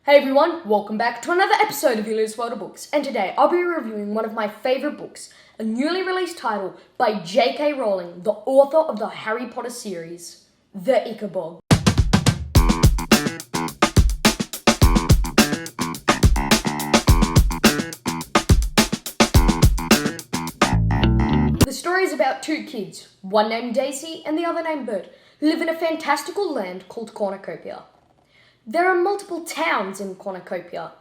Hey everyone, welcome back to another episode of Ilia's World of Books, and today I'll be reviewing one of my favourite books, a newly released title by J K Rowling, the author of the Harry Potter series, The Ickabog. The story is about two kids, one named Daisy and the other named Bert, who live in a fantastical land called Cornucopia. There are multiple towns in Cornucopia,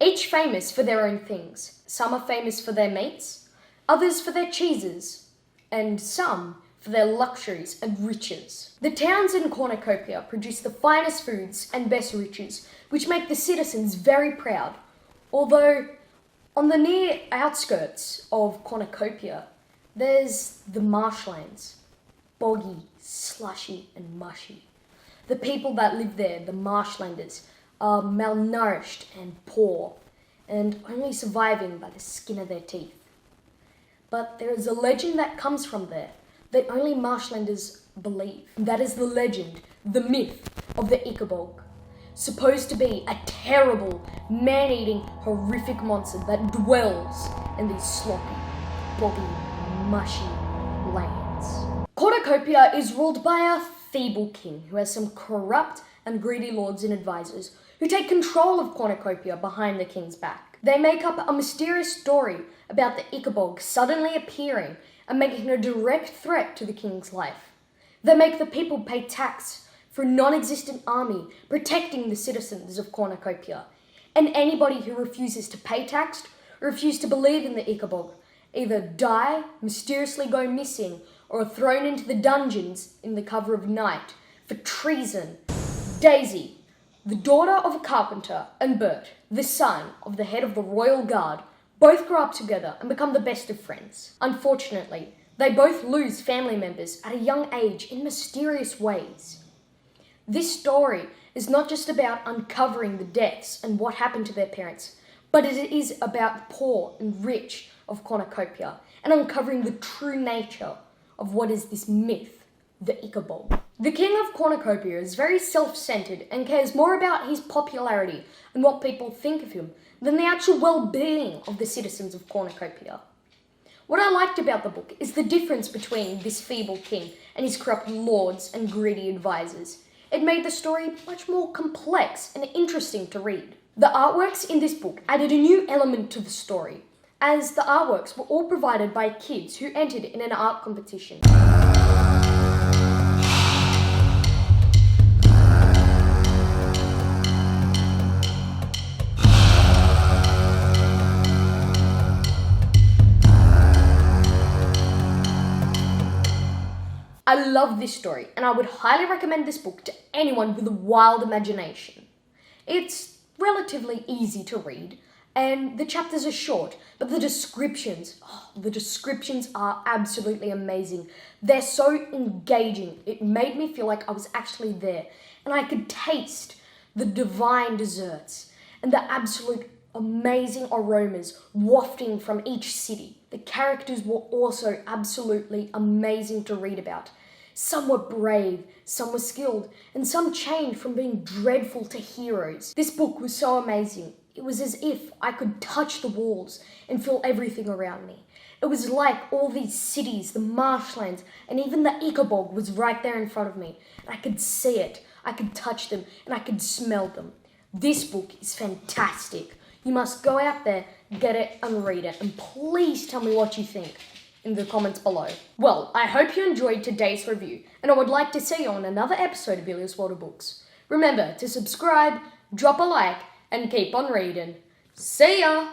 each famous for their own things. Some are famous for their meats, others for their cheeses, and some for their luxuries and riches. The towns in Cornucopia produce the finest foods and best riches, which make the citizens very proud. Although, on the near outskirts of Cornucopia, there's the marshlands, boggy, slushy, and mushy. The people that live there, the marshlanders, are malnourished and poor, and only surviving by the skin of their teeth. But there is a legend that comes from there that only marshlanders believe. That is the legend, the myth of the Ickabog, supposed to be a terrible, man-eating, horrific monster that dwells in these sloppy, boggy, mushy lands. Cornucopia is ruled by a feeble king who has some corrupt and greedy lords and advisors who take control of Cornucopia behind the king's back. They make up a mysterious story about the Ickabog suddenly appearing and making a direct threat to the king's life. They make the people pay tax for a non-existent army protecting the citizens of Cornucopia, and anybody who refuses to pay tax or refuses to believe in the Ickabog either die, mysteriously go missing, or are thrown into the dungeons in the cover of night for treason. Daisy, the daughter of a carpenter, and Bert, the son of the head of the royal guard, both grow up together and become the best of friends. Unfortunately, they both lose family members at a young age in mysterious ways. This story is not just about uncovering the deaths and what happened to their parents, but it is about the poor and rich of Cornucopia and uncovering the true nature of what is this myth, the Ickabog. The king of Cornucopia is very self-centered and cares more about his popularity and what people think of him than the actual well-being of the citizens of Cornucopia. What I liked about the book is the difference between this feeble king and his corrupt lords and greedy advisors. It made the story much more complex and interesting to read. The artworks in this book added a new element to the story, as the artworks were all provided by kids who entered in an art competition. I love this story, and I would highly recommend this book to anyone with a wild imagination. It's relatively easy to read, and the chapters are short, but the descriptions are absolutely amazing. They're so engaging. It made me feel like I was actually there, and I could taste the divine desserts and the absolute amazing aromas wafting from each city. The characters were also absolutely amazing to read about. Some were brave, some were skilled, and some changed from being dreadful to heroes. This book was so amazing. It was as if I could touch the walls and feel everything around me. It was like all these cities, the marshlands, and even the Ickabog was right there in front of me. And I could see it, I could touch them, and I could smell them. This book is fantastic. You must go out there, get it, and read it. And please tell me what you think in the comments below. Well, I hope you enjoyed today's review, and I would like to see you on another episode of Ilia's World of Books. Remember to subscribe, drop a like, and keep on reading. See ya!